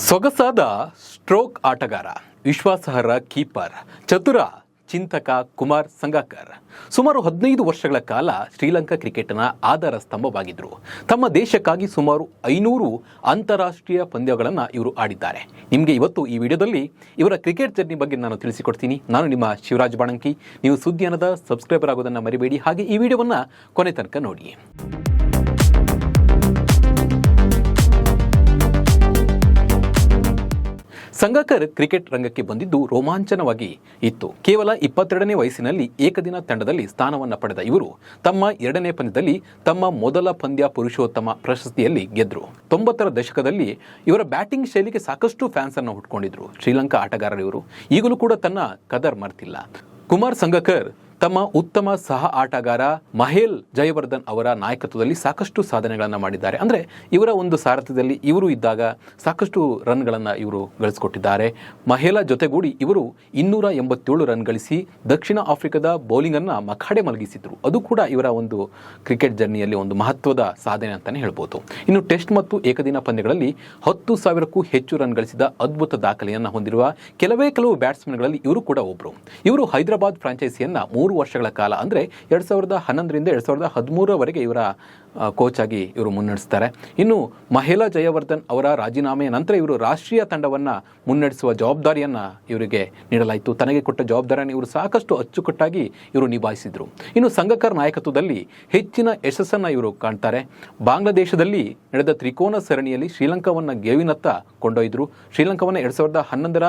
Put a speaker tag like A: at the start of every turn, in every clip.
A: ಸೊಗಸಾದ ಸ್ಟ್ರೋಕ್ ಆಟಗಾರ, ವಿಶ್ವಾಸಾರ್ಹ ಕೀಪರ್, ಚತುರ ಚಿಂತಕ ಕುಮಾರ್ ಸಂಗಕ್ಕರ್ ಸುಮಾರು 15 ವರ್ಷಗಳ ಕಾಲ ಶ್ರೀಲಂಕಾ ಕ್ರಿಕೆಟ್ನ ಆಧಾರ ಸ್ತಂಭವಾಗಿದ್ದರು. ತಮ್ಮ ದೇಶಕ್ಕಾಗಿ ಸುಮಾರು 500 ಅಂತಾರಾಷ್ಟ್ರೀಯ ಪಂದ್ಯಗಳನ್ನು ಇವರು ಆಡಿದ್ದಾರೆ. ನಿಮಗೆ ಇವತ್ತು ಈ ವಿಡಿಯೋದಲ್ಲಿ ಇವರ ಕ್ರಿಕೆಟ್ ಜರ್ನಿ ಬಗ್ಗೆ ನಾನು ತಿಳಿಸಿಕೊಡ್ತೀನಿ. ನಾನು ನಿಮ್ಮ ಶಿವರಾಜ್ ಬಾಣಂಕಿ. ನೀವು ಸುದ್ದಿಯನ್ನದ ಸಬ್ಸ್ಕ್ರೈಬರ್ ಆಗೋದನ್ನು ಮರಿಬೇಡಿ. ಹಾಗೆ ಈ ವಿಡಿಯೋವನ್ನು ಕೊನೆ ತನಕ ನೋಡಿ. ಸಂಗಕ್ಕರ್ ಕ್ರಿಕೆಟ್ ರಂಗಕ್ಕೆ ಬಂದಿದ್ದು ರೋಮಾಂಚನವಾಗಿ ಇತ್ತು. ಕೇವಲ 22ನೇ ವಯಸ್ಸಿನಲ್ಲಿ ಏಕದಿನ ತಂಡದಲ್ಲಿ ಸ್ಥಾನವನ್ನು ಪಡೆದ ಇವರು ತಮ್ಮ 2ನೇ ಪಂದ್ಯದಲ್ಲಿ ತಮ್ಮ ಮೊದಲ ಪಂದ್ಯ ಪುರುಷೋತ್ತಮ ಪ್ರಶಸ್ತಿಯಲ್ಲಿ ಗೆದ್ದರು. 90ರ ದಶಕದಲ್ಲಿ ಇವರ ಬ್ಯಾಟಿಂಗ್ ಶೈಲಿಗೆ ಸಾಕಷ್ಟು ಫ್ಯಾನ್ಸ್ ಅನ್ನು ಹುಟ್ಕೊಂಡಿದ್ರು. ಶ್ರೀಲಂಕಾ ಆಟಗಾರರು ಇವರು ಈಗಲೂ ಕೂಡ ತನ್ನ ಕದರ್ ಮರ್ತಿಲ್ಲ. ಕುಮಾರ್ ಸಂಗಕ್ಕರ್ ತಮ್ಮ ಉತ್ತಮ ಸಹ ಆಟಗಾರ ಮಹೇಲ್ ಜಯವರ್ಧನ್ ಅವರ ನಾಯಕತ್ವದಲ್ಲಿ ಸಾಕಷ್ಟು ಸಾಧನೆಗಳನ್ನು ಮಾಡಿದ್ದಾರೆ. ಅಂದರೆ ಇವರ ಒಂದು ಸಾರಥ್ಯದಲ್ಲಿ ಇವರು ಇದ್ದಾಗ ಸಾಕಷ್ಟು ರನ್ಗಳನ್ನು ಇವರು ಗಳಿಸಿಕೊಟ್ಟಿದ್ದಾರೆ. ಮಹೇಲ ಜೊತೆಗೂಡಿ ಇವರು 287 ರನ್ ಗಳಿಸಿ ದಕ್ಷಿಣ ಆಫ್ರಿಕಾದ ಬೌಲಿಂಗನ್ನು ಮಖಾಡೆ ಮಲಗಿಸಿದ್ರು. ಅದು ಕೂಡ ಇವರ ಒಂದು ಕ್ರಿಕೆಟ್ ಜರ್ನಿಯಲ್ಲಿ ಒಂದು ಮಹತ್ವದ ಸಾಧನೆ ಅಂತಲೇ ಹೇಳ್ಬೋದು. ಇನ್ನು ಟೆಸ್ಟ್ ಮತ್ತು ಏಕದಿನ ಪಂದ್ಯಗಳಲ್ಲಿ 10,000ಕ್ಕೂ ಹೆಚ್ಚು ರನ್ ಗಳಿಸಿದ ಅದ್ಭುತ ದಾಖಲೆಯನ್ನು ಹೊಂದಿರುವ ಕೆಲವು ಬ್ಯಾಟ್ಸ್ಮನ್ಗಳಲ್ಲಿ ಇವರು ಕೂಡ ಒಬ್ಬರು. ಇವರು ಹೈದರಾಬಾದ್ ಫ್ರಾಂಚೈಸಿಯನ್ನು 3 ವರ್ಷಗಳ ಕಾಲ ಅಂದರೆ 2011ರಿಂದ 2013ರವರೆಗೆ ಇವರ ಕೋಚ್ ಆಗಿ ಇವರು ಮುನ್ನಡೆಸ್ತಾರೆ. ಇನ್ನು ಮಹೇಲ ಜಯವರ್ಧನ್ ಅವರ ರಾಜೀನಾಮೆಯ ನಂತರ ಇವರು ರಾಷ್ಟ್ರೀಯ ತಂಡವನ್ನು ಮುನ್ನಡೆಸುವ ಜವಾಬ್ದಾರಿಯನ್ನು ಇವರಿಗೆ ನೀಡಲಾಯಿತು. ತನಗೆ ಕೊಟ್ಟ ಜವಾಬ್ದಾರಿಯನ್ನು ಇವರು ಸಾಕಷ್ಟು ಅಚ್ಚುಕಟ್ಟಾಗಿ ಇವರು ನಿಭಾಯಿಸಿದರು. ಇನ್ನು ಸಂಗಕ್ಕರ್ ನಾಯಕತ್ವದಲ್ಲಿ ಹೆಚ್ಚಿನ ಯಶಸ್ಸನ್ನು ಇವರು ಕಾಣ್ತಾರೆ. ಬಾಂಗ್ಲಾದೇಶದಲ್ಲಿ ನಡೆದ ತ್ರಿಕೋನ ಸರಣಿಯಲ್ಲಿ ಶ್ರೀಲಂಕಾವನ್ನು ಗೆಲುವಿನತ್ತ ಕೊಂಡೊಯ್ದರು. ಶ್ರೀಲಂಕಾವನ್ನು 2011ರ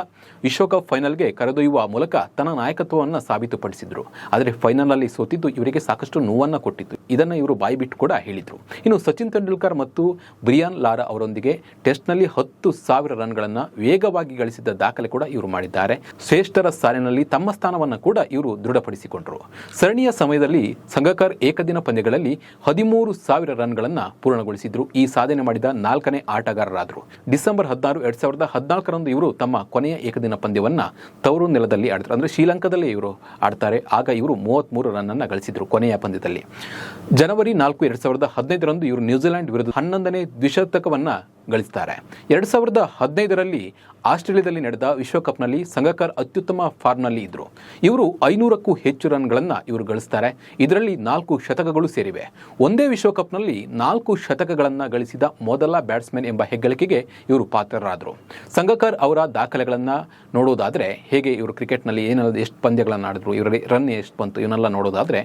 A: ವಿಶ್ವಕಪ್ ಫೈನಲ್ಗೆ ಕರೆದೊಯ್ಯುವ ಮೂಲಕ ತನ್ನ ನಾಯಕತ್ವವನ್ನು ಸಾಬೀತುಪಡಿಸಿದರು. ಆದರೆ ಫೈನಲ್ನಲ್ಲಿ ಸೋತಿದ್ದು ಇವರಿಗೆ ಸಾಕಷ್ಟು ನೋವನ್ನು ಕೊಟ್ಟಿತ್ತು. ಇದನ್ನು ಇವರು ಬಾಯಿಬಿಟ್ಟು ಕೂಡ ಹೇಳಿದರು. ಇನ್ನು ಸಚಿನ್ ತೆಂಡೂಲ್ಕರ್ ಮತ್ತು ಬ್ರಿಯಾನ್ ಲಾರಾ ಅವರೊಂದಿಗೆ ಟೆಸ್ಟ್ನಲ್ಲಿ 10,000 ರನ್ಗಳನ್ನು ವೇಗವಾಗಿ ಗಳಿಸಿದ ದಾಖಲೆ ಕೂಡ ಇವರು ಮಾಡಿದ್ದಾರೆ. ಶ್ರೇಷ್ಠರ ಸಾಲಿನಲ್ಲಿ ತಮ್ಮ ಸ್ಥಾನವನ್ನು ಕೂಡ ಇವರು ದೃಢಪಡಿಸಿಕೊಂಡರು. ಸರಣಿಯ ಸಮಯದಲ್ಲಿ ಸಂಗಕ್ಕರ್ ಏಕದಿನ ಪಂದ್ಯಗಳಲ್ಲಿ 13,000 ರನ್ಗಳನ್ನು ಪೂರ್ಣಗೊಳಿಸಿದ್ರು. ಈ ಸಾಧನೆ ಮಾಡಿದ 4ನೇ ಆಟಗಾರರಾದರು. ಡಿಸೆಂಬರ್ 16, 2014ರಂದು ಇವರು ತಮ್ಮ ಕೊನೆಯ ಏಕದಿನ ಪಂದ್ಯವನ್ನು ತವರು ನೆಲದಲ್ಲಿ ಆಡಿದ್ರು. ಅಂದರೆ ಶ್ರೀಲಂಕಾದಲ್ಲೇ ಇವರು ಆಡ್ತಾರೆ. ಆಗ ಇವರು 33 ರನ್ನನ್ನು ಗಳಿಸಿದ್ರು ಕೊನೆಯ ಪಂದ್ಯದಲ್ಲಿ. ಜನವರಿ 4, 2015ರಂದು ಇವರು ನ್ಯೂಜಿಲೆಂಡ್ ವಿರುದ್ಧ 11ನೇ ದ್ವಿಶತಕವನ್ನು ಗಳಿಸ್ತಾರೆ. 2015ರಲ್ಲಿ ಆಸ್ಟ್ರೇಲಿಯಾದಲ್ಲಿ ನಡೆದ ವಿಶ್ವಕಪ್ನಲ್ಲಿ ಸಂಗಕ್ಕರ್ ಅತ್ಯುತ್ತಮ ಫಾರ್ಮ್ನಲ್ಲಿ ಇದ್ದರು. ಇವರು 500ಕ್ಕೂ ಹೆಚ್ಚು ರನ್ಗಳನ್ನು ಇವರು ಗಳಿಸ್ತಾರೆ. ಇದರಲ್ಲಿ 4 ಶತಕಗಳು ಸೇರಿವೆ. ಒಂದೇ ವಿಶ್ವಕಪ್ನಲ್ಲಿ 4 ಶತಕಗಳನ್ನು ಗಳಿಸಿದ ಮೊದಲ ಬ್ಯಾಟ್ಸ್ಮನ್ ಎಂಬ ಹೆಗ್ಗಳಿಕೆಗೆ ಇವರು ಪಾತ್ರರಾದರು. ಸಂಗಕ್ಕರ್ ಅವರ ದಾಖಲೆಗಳನ್ನು ನೋಡೋದಾದರೆ, ಹೇಗೆ ಇವರು ಕ್ರಿಕೆಟ್ನಲ್ಲಿ ಎಷ್ಟು ಪಂದ್ಯಗಳನ್ನು ಆಡಿದ್ರು, ಇವರ ರನ್ ಎಷ್ಟು ಬಂತು, ಇವನ್ನೆಲ್ಲ ನೋಡೋದಾದರೆ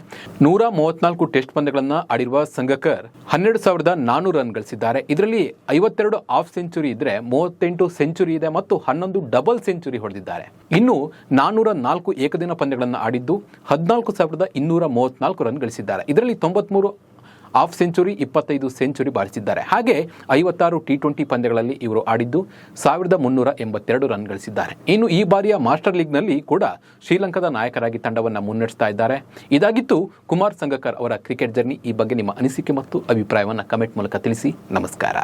A: 134 ಟೆಸ್ಟ್ ಪಂದ್ಯಗಳನ್ನು ಆಡಿರುವ ಸಂಗಕ್ಕರ್ 12,400 ರನ್ ಗಳಿಸಿದ್ದಾರೆ. ಇದರಲ್ಲಿ 52 ಹಾಫ್ ಸೆಂಚುರಿ ಇದ್ದರೆ 38 ಸೆಂಚುರಿ ಇದೆ ಮತ್ತು 11 ಡಬಲ್ ಸೆಂಚುರಿ ಹೊಡೆದಿದ್ದಾರೆ. ಇನ್ನು 404 ಏಕದಿನ ಪಂದ್ಯಗಳನ್ನು ಆಡಿದ್ದು 14,234 ರನ್ ಗಳಿಸಿದ್ದಾರೆ. ಇದರಲ್ಲಿ 93 ಹಾಫ್ ಸೆಂಚುರಿ, 25 ಸೆಂಚುರಿ ಬಾರಿಸಿದ್ದಾರೆ. ಹಾಗೆ 56 T20 ಪಂದ್ಯಗಳಲ್ಲಿ ಇವರು ಆಡಿದ್ದು 1,382 ರನ್ ಗಳಿಸಿದ್ದಾರೆ. ಇನ್ನು ಈ ಬಾರಿಯ ಮಾಸ್ಟರ್ ಲೀಗ್ನಲ್ಲಿ ಕೂಡ ಶ್ರೀಲಂಕಾದ ನಾಯಕರಾಗಿ ತಂಡವನ್ನು ಮುನ್ನಡೆಸ್ತಾ ಇದ್ದಾರೆ. ಇದಾಗಿತ್ತು ಕುಮಾರ್ ಸಂಗಕ್ಕರ್ ಅವರ ಕ್ರಿಕೆಟ್ ಜರ್ನಿ. ಈ ಬಗ್ಗೆ ನಿಮ್ಮ ಅನಿಸಿಕೆ ಮತ್ತು ಅಭಿಪ್ರಾಯವನ್ನು ಕಮೆಂಟ್ ಮೂಲಕ ತಿಳಿಸಿ. ನಮಸ್ಕಾರ.